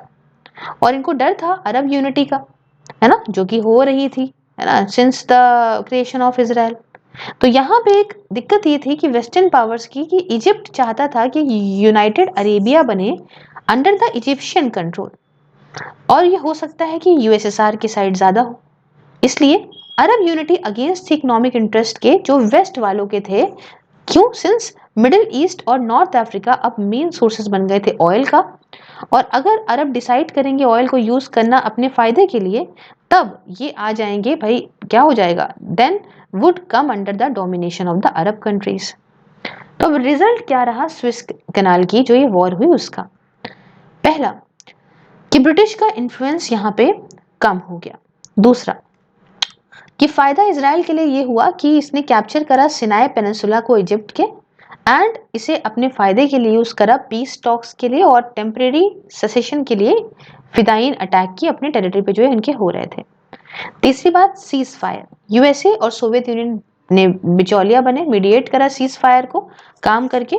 और इनको डर था अरब यूनिटी का, है ना, जो कि हो रही थी, है ना, since the creation of Israel. तो यहाँ पे एक दिक्कत ये थी कि वेस्टर्न पावर्स की कि इजिप्ट चाहता था कि यूनाइटेड अरेबिया बने अंडर द इजिप्शियन कंट्रोल, और ये हो सकता है कि यूएसएसआर की साइड ज्यादा हो। इसलिए अरब यूनिटी अगेंस्ट इकोनॉमिक इंटरेस्ट के जो वेस्ट वालों के थे। क्यों? सिंस मिडिल ईस्ट और नॉर्थ अफ्रीका अब मेन सोर्सेज बन गए थे ऑयल का, और अगर अरब डिसाइड करेंगे ऑयल को यूज करना अपने फायदे के लिए, तब ये आ जाएंगे, भाई क्या हो जाएगा, then would come under the domination of the Arab countries. तो अब रिजल्ट क्या रहा स्विस कनाल की जो ये वॉर हुई उसका? पहला कि ब्रिटिश का इन्फ्लुएंस यहाँ पे कम हो गया। दूसरा, कि फायदा इजराइल के लिए ये हुआ कि इसने कैप्चर करा सिनाई पेनिनसुला को इजिप्ट के, एंड इसे अपने फायदे के लिए यूज करा पीस टॉक्स के लिए और टेम्परेरी सेसेशन के लिए फिदाइन अटैक की अपने टेरिटरी पे जो है इनके हो रहे थे। तीसरी बात, सीज फायर। यूएसए और सोवियत यूनियन ने बिचौलिया बने, मीडिएट करा सीज फायर को काम करके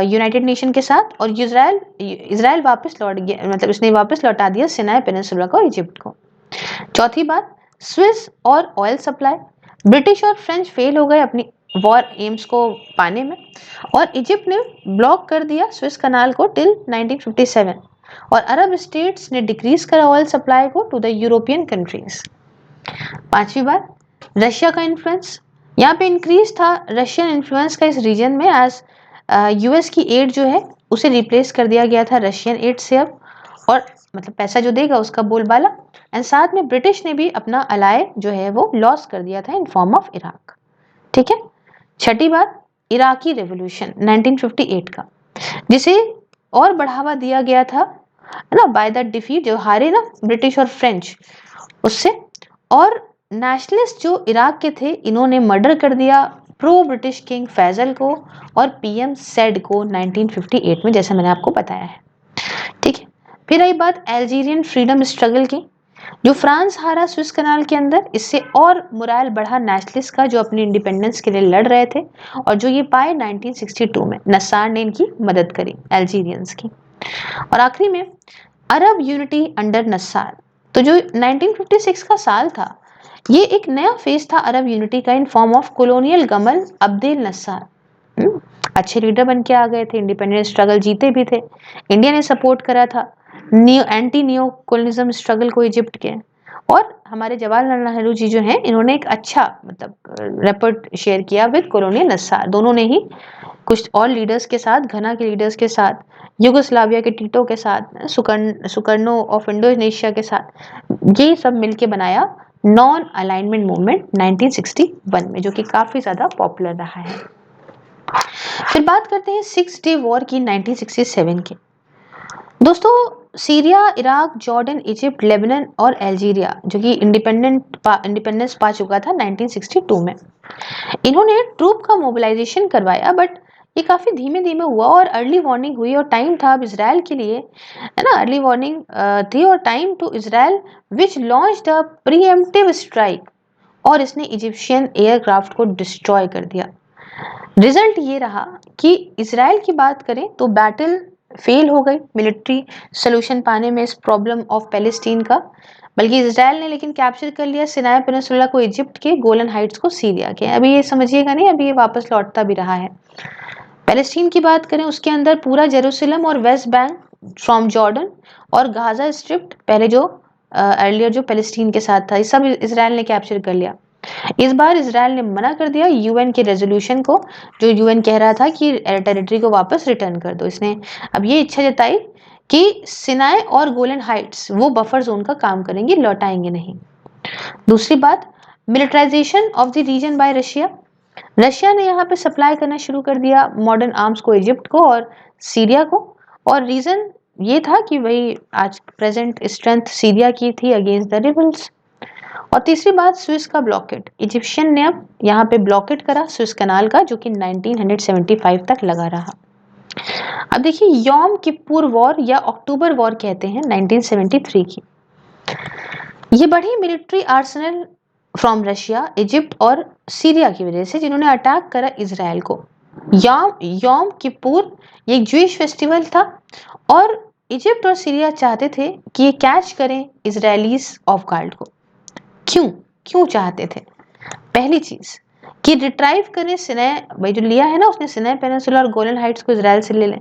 यूनाइटेड नेशन के साथ, और इजराइल वापस लौट गया, मतलब इसने वापस लौटा दिया सिनाई पेनिनसुला को इजिप्ट को। चौथी बात, स्विस और ऑयल सप्लाई। ब्रिटिश और फ्रेंच फेल हो गए अपनी वॉर एम्स को पाने में, और इजिप्ट ने ब्लॉक कर दिया स्विस कनाल को टिल 1957, और अरब स्टेट्स ने डिक्रीज करा ऑयल सप्लाई को टू द यूरोपियन कंट्रीज। पांचवी बात, रशिया का इन्फ्लुएंस। यहाँ पे इंक्रीज था रशियन इन्फ्लुएंस का इस रीजन में, एज यूएस की एड जो है उसे रिप्लेस कर दिया गया था रशियन एड से अब, और मतलब पैसा जो देगा उसका बोलबाला। एंड साथ में ब्रिटिश ने भी अपना अलाय जो है वो लॉस कर दिया था इन फॉर्म ऑफ इराक। ठीक है। छठी बात, इराकी रेवोल्यूशन 1958 का, जिसे और बढ़ावा दिया गया था है ना बाय द डिफीट, जो हारे ना ब्रिटिश और फ्रेंच उससे, और नेशनलिस्ट जो इराक के थे इन्होंने मर्डर कर दिया प्रो ब्रिटिश किंग फैजल को और पीएम सेड को 1958 में, जैसा मैंने आपको बताया है। ठीक है। फिर आई बात अल्जीरियन फ्रीडम स्ट्रगल की, जो फ्रांस हारा स्विस कनाल के अंदर, इससे और मोराल बढ़ा नेशनलिस्ट का जो अपनी इंडिपेंडेंस के लिए लड़ रहे थे, और जो ये पाए 1962 में नसार ने इनकी मदद करी अल्जीरियंस की। और आखिरी में अरब यूनिटी अंडर नसार। तो जो 1956 का साल था ये एक नया फेज था अरब यूनिटी का in form of colonial Gamal Abdel Nasser. अच्छे लीडर बन के आ गए थे, इंडिपेंडेंस स्ट्रगल जीते भी थे, इंडिया ने सपोर्ट करा था एंटी नियो कोलोनिज्म स्ट्रगल को इजिप्ट के, और हमारे जवाहरलाल नेहरू जी जो हैं इन्होंने एक अच्छा मतलब रिपोर्ट शेयर किया विद कॉलोनियल नसार। दोनों ने ही कुछ और लीडर्स के साथ, घना के लीडर्स के साथ, युगोस्लाविया के टीटो के साथ, सुकर्नो ऑफ इंडोनेशिया के साथ, ये सब मिलके बनाया नॉन अलाइनमेंट मूवमेंट 1961 में, जो कि काफी ज्यादा पॉपुलर रहा है। फिर बात करते हैं 6 डे वॉर की 1967 की। दोस्तों, Syria, Iraq, Jordan, Egypt, Lebanon और अल्जीरिया जो कि इंडिपेंडेंस पा चुका था 1962 में, इन्होंने ट्रूप का मोबिलाइजेशन करवाया, बट ये काफी धीमे धीमे हुआ, और अर्ली वार्निंग हुई, और टाइम था अब इजराइल के लिए, है ना, अर्ली वार्निंग थी और time to Israel which launch the preemptive strike, और इसने इजिप्शियन एयरक्राफ्ट को डिस्ट्रॉय कर दिया। रिजल्ट ये रहा कि इजराइल की बात करें तो बैटल फेल हो गई मिलिट्री सोल्यूशन पाने में इस प्रॉब्लम ऑफ पैलेस्टीन का, बल्कि इजराइल ने लेकिन कैप्चर कर लिया सिनाई पेनिनसुला को इजिप्ट के, गोलन हाइट्स को सीरिया के। अभी ये समझिएगा नहीं, अभी ये वापस लौटता भी रहा है। पैलेस्टीन की बात करें उसके अंदर पूरा जेरूसलम और वेस्ट बैंक फ्रॉम जॉर्डन और गाजा स्ट्रिप, पहले जो अर्लियर जो पैलेस्टीन के साथ था, ये सब इजराइल ने कैप्चर कर लिया। इस बार इजराइल ने मना कर दिया यूएन के रेजोल्यूशन को, जो यूएन कह रहा था कि टेरिटरी को वापस रिटर्न कर दो। इसने अब ये इच्छा जताई कि सिनाई और गोलन हाइट्स वो बफर जोन का काम करेंगे, लौटाएंगे नहीं। दूसरी बात, militarization of the region by Russia. Russia ने यहाँ पे सप्लाई करना शुरू कर दिया मॉडर्न आर्म्स को इजिप्ट को और सीरिया को, और रीजन ये था कि भाई आज प्रेजेंट स्ट्रेंथ सीरिया की थी अगेंस्ट द रिबल्स। और तीसरी बात, स्विस का ब्लॉकेट। इजिप्शियन ने अब यहाँ पे ब्लॉकेट करा स्विस कनाल का, जो कि 1975 तक लगा रहा। अब देखिए यौम किप्पुर वॉर या अक्टूबर वॉर कहते हैं 1973 की। ये बढ़ी military Arsenal from Russia, Egypt और सीरिया की वजह से, जिन्होंने अटैक करा इजराइल को। यौम किप्पुर ये एक ज्यूइश फेस्टिवल था, और इजिप्ट और सीरिया चाहते थे कि ये कैच करें इजरायलीज ऑफ गार्ड को। क्यों क्यों चाहते थे? पहली चीज कि रिट्राइव करें सिनाई, भाई जो लिया है ना उसने सिनाई पेनिनसुला और गोलन हाइट्स को इजराइल से ले लें।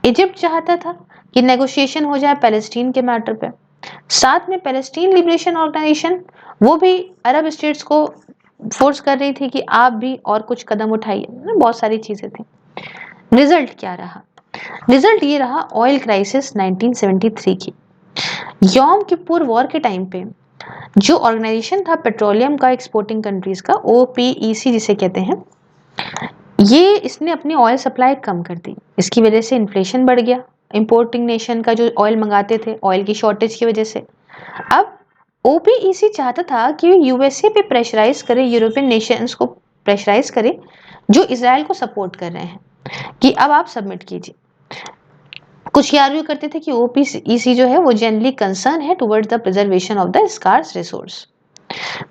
इजिप्ट चाहता था कि नेगोशिएशन हो जाए पैलेस्टीन के मैटर पे। साथ में पैलेस्टीन लिबरेशन ऑर्गेनाइजेशन वो भी अरब स्टेट्स को फोर्स कर रही थी कि आप भी और कुछ कदम उठाइए, बहुत सारी चीजें थी। रिजल्ट क्या रहा? रिजल्ट ये रहा ऑयल क्राइसिस 1973 की। यौम किप्पुर वॉर के टाइम पे जो ऑर्गेनाइजेशन था पेट्रोलियम का एक्सपोर्टिंग कंट्रीज का, ओपीईसी जिसे कहते हैं, ये इसने अपनी ऑयल सप्लाई कम कर दी। इसकी वजह से इन्फ्लेशन बढ़ गया, इंपोर्टिंग नेशन का जो ऑयल मंगाते थे ऑयल की शॉर्टेज की वजह से। अब ओपीईसी चाहता था कि यूएसए पे प्रेशराइज करे, यूरोपियन नेशंस को प्रेशराइज करे जो इजराइल को सपोर्ट कर रहे हैं कि अब आप सबमिट कीजिए। कुछ ये आर्ग्यू करते थे कि ओपीईसी जो है वो जनरली कंसर्न है towards the preservation of the scarce resource.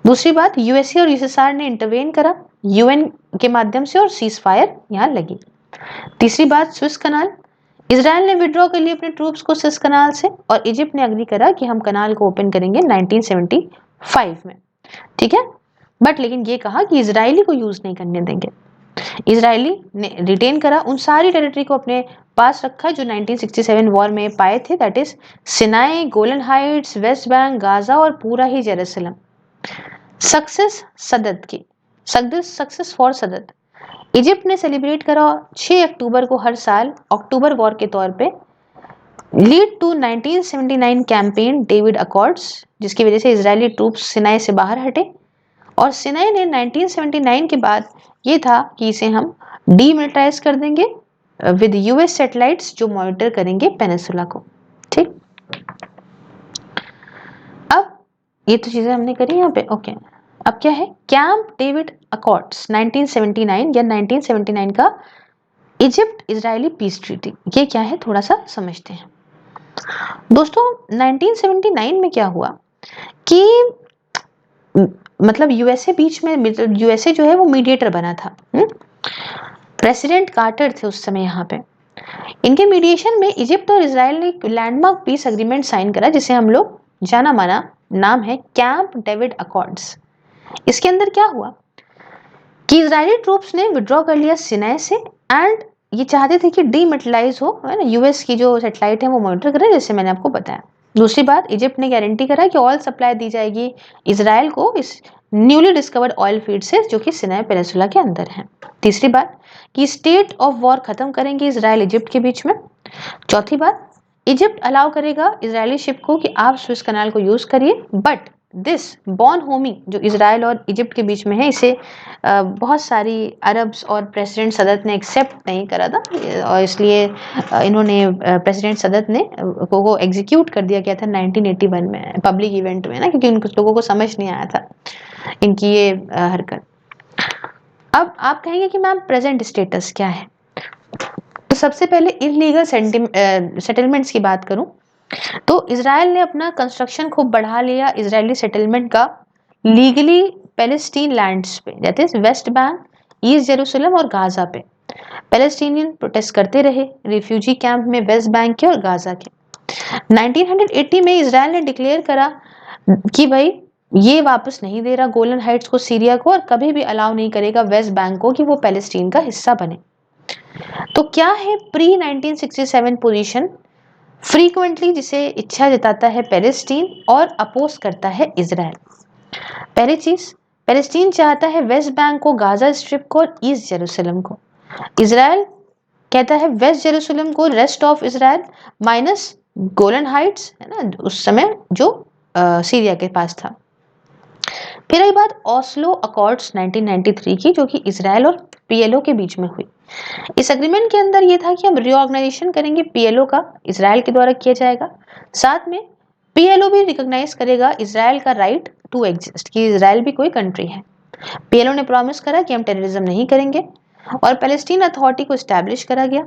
दूसरी बात, यूएसए और यूएसएसआर ने इंटरवेन करा यूएन के माध्यम से और सीज फायर यहाँ लगी। तीसरी बात, स्विस कनाल, इजराइल ने विड्रॉ कर लिए अपने ट्रूप्स को स्विस कनाल से और इजिप्ट ने अग्री करा कि हम कनाल को ओपन करेंगे 1975 में, ठीक है। बट लेकिन ये कहा कि इजरायली को यूज नहीं करने देंगे। इजरायली ने रिटेन करा, उन सारी टेरिटरी को अपने पास रखा जो 1967 वॉर में पाए थे, that is Sinai, Golan Heights, West Bank, Gaza और पूरा ही जेरूसलम। सक्सेस सदद की, सक्सेस फॉर सदद, इजिप्ट ने सेलिब्रेट करा 6 अक्टूबर को हर साल अक्टूबर वॉर के तौर पे, lead to 1979 Camp David accords, जिसकी वजह से इजरायली ट्रूप्स सिनाई से बाहर हटे। और सिनाई ने 1979 के बाद ये था कि इसे हम डीमिलिटाराइज कर देंगे विद यूएस सैटेलाइट्स जो मॉनिटर करेंगे पेनिसुला को, ठीक। अब ये तो चीजें हमने करी यहाँ पे, ओके। अब क्या है, कैंप डेविड अकॉर्ड्स 1979 या 1979 का इजिप्ट इजरायली पीस ट्रीटी, ये क्या है थोड़ा सा समझते हैं। दोस्तों 1979 में क्या हुआ कि मतलब यूएसए बीच में, यूएसए जो है वो मीडिएटर बना था। प्रेसिडेंट कार्टर थे उस समय यहाँ पे। इनके मीडिएशन में इजिप्ट और इजराइल ने एक लैंडमार्क पीस एग्रीमेंट साइन करा जिसे हम लोग जाना माना नाम है कैंप डेविड अकॉर्ड्स। इसके अंदर क्या हुआ कि इजरायली ट्रूप्स ने विड्रॉ कर लिया सिनाई से एंड ये चाहते थे कि डीमिलिटाराइज हो, है ना, यूएस की जो सैटेलाइट है वो मॉनिटर करे, जैसे मैंने आपको बताया। दूसरी बात, इजिप्ट ने गारंटी करा कि ऑयल सप्लाई दी जाएगी इजराइल को इस न्यूली डिस्कवर्ड ऑयल फील्ड से जो कि सिनाई पेनिसुला के अंदर है। तीसरी बात कि स्टेट ऑफ वॉर खत्म करेंगे इजराइल इजिप्ट के बीच में। चौथी बात, इजिप्ट अलाउ करेगा इजरायली शिप को कि आप स्विस कनाल को यूज करिए, बट दिस बॉन होमी जो इजराइल और इजिप्ट के बीच में है इसे बहुत सारी अरब्स और प्रेसिडेंट सदत ने एक्सेप्ट नहीं करा था और इसलिए इन्होंने प्रेसिडेंट सदत ने को एग्जीक्यूट कर दिया गया था 1981 में पब्लिक इवेंट में ना, क्योंकि उन कुछ लोगों को समझ नहीं आया था इनकी ये हरकत। अब आप कहेंगे कि मैम प्रेजेंट स्टेटस क्या है, तो सबसे पहले इलीगल सेटलमेंट्स की बात करूं तो इजराइल ने अपना कंस्ट्रक्शन खूब बढ़ा लिया इजरायली सेटलमेंट का लीगली पैलेस्टीन लैंड्स पे, that is West Bank, east Jerusalem और गाजा पे। पैलेस्टीनियन प्रोटेस्ट करते रहे रिफ्यूजी कैंप में वेस्ट बैंक के और गाजा के। 1980 में इजराइल ने डिक्लेयर करा कि भाई ये वापस नहीं दे रहा गोलन हाइट्स को सीरिया को और कभी भी अलाउ नहीं करेगा वेस्ट बैंक को कि वो पैलेस्टीन का हिस्सा बने। तो क्या है प्री 1967 पोजीशन, फ्रीक्वेंटली जिसे इच्छा जताता है पैलेस्टीन और अपोज करता है इजराइल। पहली चीज, पैलेस्टीन चाहता है वेस्ट बैंक को, गाजा स्ट्रिप को और ईस्ट जेरूसलम को। इजराइल कहता है वेस्ट जेरूसलम को, rest of Israel minus Golan Heights, है ना, उस समय जो सीरिया के पास था। फिर आई बात ओस्लो अकॉर्ड्स 1993 की जो कि इजराइल और पीएलओ के बीच में हुई। इस एग्रीमेंट के अंदर ये था कि हम रीऑर्गेनाइजेशन करेंगे पीएलओ का, इजराइल के द्वारा किया जाएगा। साथ में पीएलओ भी रिकॉग्नाइज करेगा इजराइल का राइट टू एग्जिस्ट कि इजराइल भी कोई कंट्री है। पीएलओ ने प्रॉमिस करा कि हम टेररिज्म नहीं करेंगे और पैलेस्टीन अथॉरिटी को एस्टैब्लिश करा गया।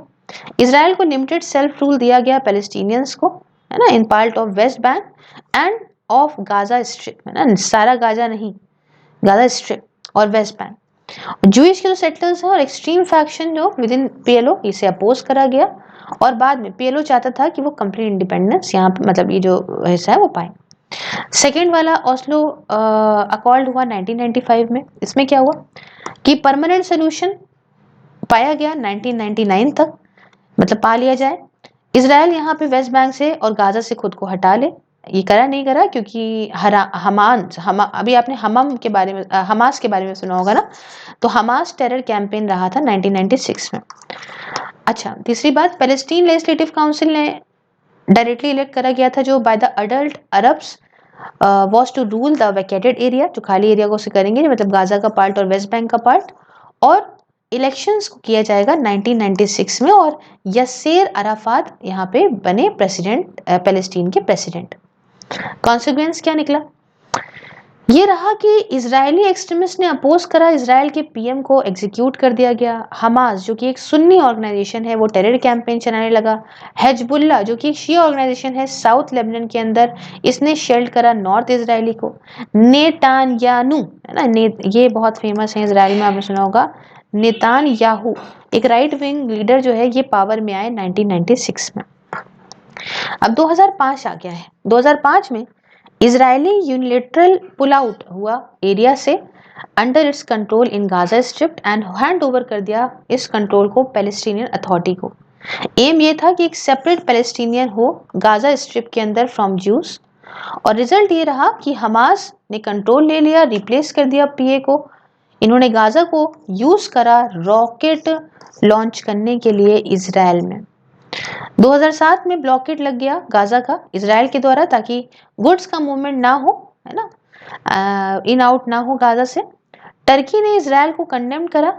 इजराइल को लिमिटेड सेल्फ रूल दिया गया पैलेस्टीनियंस को, है ना, in part of West Bank end of Gaza strip, है ना, सारा गाजा नहीं, गाजा स्ट्रिप और वेस्ट बैंक। जूइश के जो सेटलर्स हैं और एक्सट्रीम फैक्शन जो विद इन पीएलओ, इसे अपोज करा गया और बाद में पीएलओ चाहता था कि वो कंप्लीट इंडिपेंडेंस यहाँ मतलब ये जो हिस्सा है वो पाए। सेकेंड वाला ओस्लो अकॉर्ड हुआ 1995 में। इसमें क्या हुआ कि परमानेंट सोल्यूशन पाया गया 1999 तक, मतलब पा लिया जाए। इजराइल यहाँ पे वेस्ट बैंक से और गाजा से खुद को हटा ले, ये करा नहीं करा क्योंकि अभी आपने हमास के बारे में सुना होगा ना, तो हमास टेरर कैंपेन रहा था 1996 में। अच्छा, तीसरी बात, पैलेस्टीन लेजिस्लेटिव काउंसिल ने डायरेक्टली इलेक्ट करा गया था जो by the adult Arabs was to rule the vacated area, जो खाली एरिया को से करेंगे, मतलब गाजा का पार्ट और वेस्ट बैंक का पार्ट। और इलेक्शंस को किया जाएगा 1996 में और यसेर अराफात यहाँ पे बने प्रेसिडेंट, पैलेस्टीन के प्रेसिडेंट। कॉन्सिक्वेंस क्या निकला ये रहा कि इजरायली एक्सट्रीमिस्ट ने अपोज करा, इजराइल के पीएम को एग्जीक्यूट कर दिया गया। हमास जो कि एक सुन्नी ऑर्गेनाइजेशन है वो टेरर कैंपेन चलाने लगा। हेजबुल्ला जो कि एक शिया ऑर्गेनाइजेशन है साउथ लेबनान के अंदर, इसने शेल्ड करा नॉर्थ इजरायली को। नेतान्याहू है ना, ये बहुत फेमस है इजराइल में, आपने सुना होगा नेतान्याहू, एक राइट विंग लीडर जो है, ये पावर में आए 1996 में। अब 2005 आ गया है। 2005 में इजरायली यूनिलेटरल पुल आउट हुआ एरिया से under its control in Gaza strip and hand over कर दिया इस कंट्रोल को पैलेस्टीनियन अथॉरिटी को। एम ये था कि एक सेपरेट पैलेस्टीनियन हो गाजा स्ट्रिप के अंदर फ्रॉम ज्यूज, और रिजल्ट ये रहा कि हमास ने कंट्रोल ले लिया, रिप्लेस कर दिया पीए को। इन्होंने गाजा को यूज करा रॉकेट लॉन्च करने के लिए इजराइल में। 2007 में ब्लॉकेट लग गया गाजा का इजराइल के द्वारा, ताकि गुड्स का मूवमेंट ना हो, है ना, इन आउट ना हो गाजा से। टर्की ने इजराइल को कंडेम करा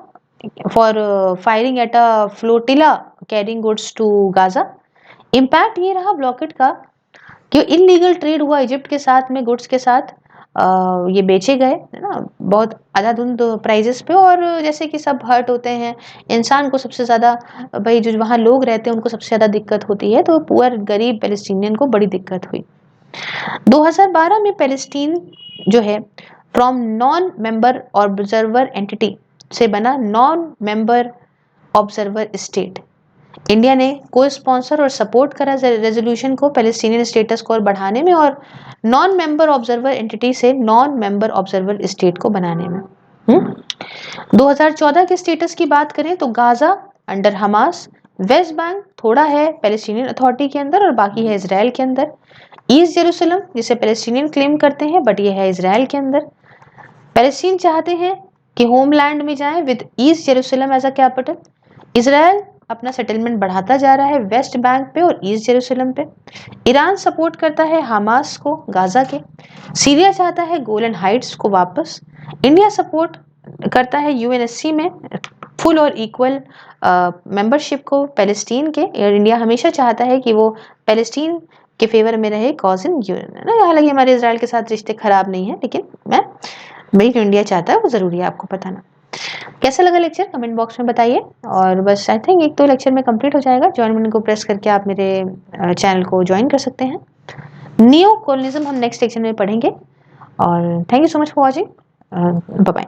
for firing at a flotilla carrying goods to Gaza. Impact ये रहा ब्लॉकेट का कि इनलीगल ट्रेड हुआ इजिप्ट के साथ में, गुड्स के साथ ये बेचे गए, है ना, बहुत अंधाधुंध प्राइजेस पे। और जैसे कि सब हर्ट होते हैं, इंसान को सबसे ज़्यादा, भाई जो वहाँ लोग रहते हैं उनको सबसे ज़्यादा दिक्कत होती है, तो पुअर गरीब पैलेस्टीनियन को बड़ी दिक्कत हुई। 2012 में पैलेस्टीन जो है from non member observer entity से बना non member observer state. India ने को स्पॉन्सर और सपोर्ट करा रेजोल्यूशन को पैलेस्टीनियन स्टेटस को और बढ़ाने में, और नॉन मेंबर ऑब्जर्वर एंटिटी से नॉन मेंबर ऑब्जर्वर स्टेट को बनाने में। 2014 के स्टेटस की बात करें तो Gaza under Hamas, West Bank थोड़ा है पैलेस्टीनियन अथॉरिटी के अंदर और बाकी है इजराइल के अंदर। ईस्ट जेरूसलम जिसे पैलेस्टीनियन क्लेम करते हैं बट ये है इजराइल के अंदर। पैलेस्टीन चाहते हैं कि होमलैंड में जाएं with East Jerusalem as a capital. Israel अपना सेटलमेंट बढ़ाता जा रहा है वेस्ट बैंक पे और ईस्ट जेरूसलम पे। ईरान सपोर्ट करता है हमास को गाजा के। सीरिया चाहता है गोलन हाइट्स को वापस। इंडिया सपोर्ट करता है यूएनएससी में फुल और इक्वल मेंबरशिप को पैलेस्टीन के, और इंडिया हमेशा चाहता है कि वो पैलेस्टीन के फेवर में रहे कॉज इन यूएन। हालांकि हमारे इजराइल के साथ रिश्ते खराब नहीं है, लेकिन भाई जो इंडिया चाहता है वो जरूरी है आपको बताना। कैसा लगा लेक्चर कमेंट बॉक्स में बताइए। और बस आई थिंक एक तो लेक्चर में कंप्लीट हो जाएगा। ज्वाइन बटन को प्रेस करके आप मेरे चैनल को ज्वाइन कर सकते हैं। नियो कॉलोनिज्म हम नेक्स्ट लेक्चर में पढ़ेंगे। और thank you so much for watching. Bye bye.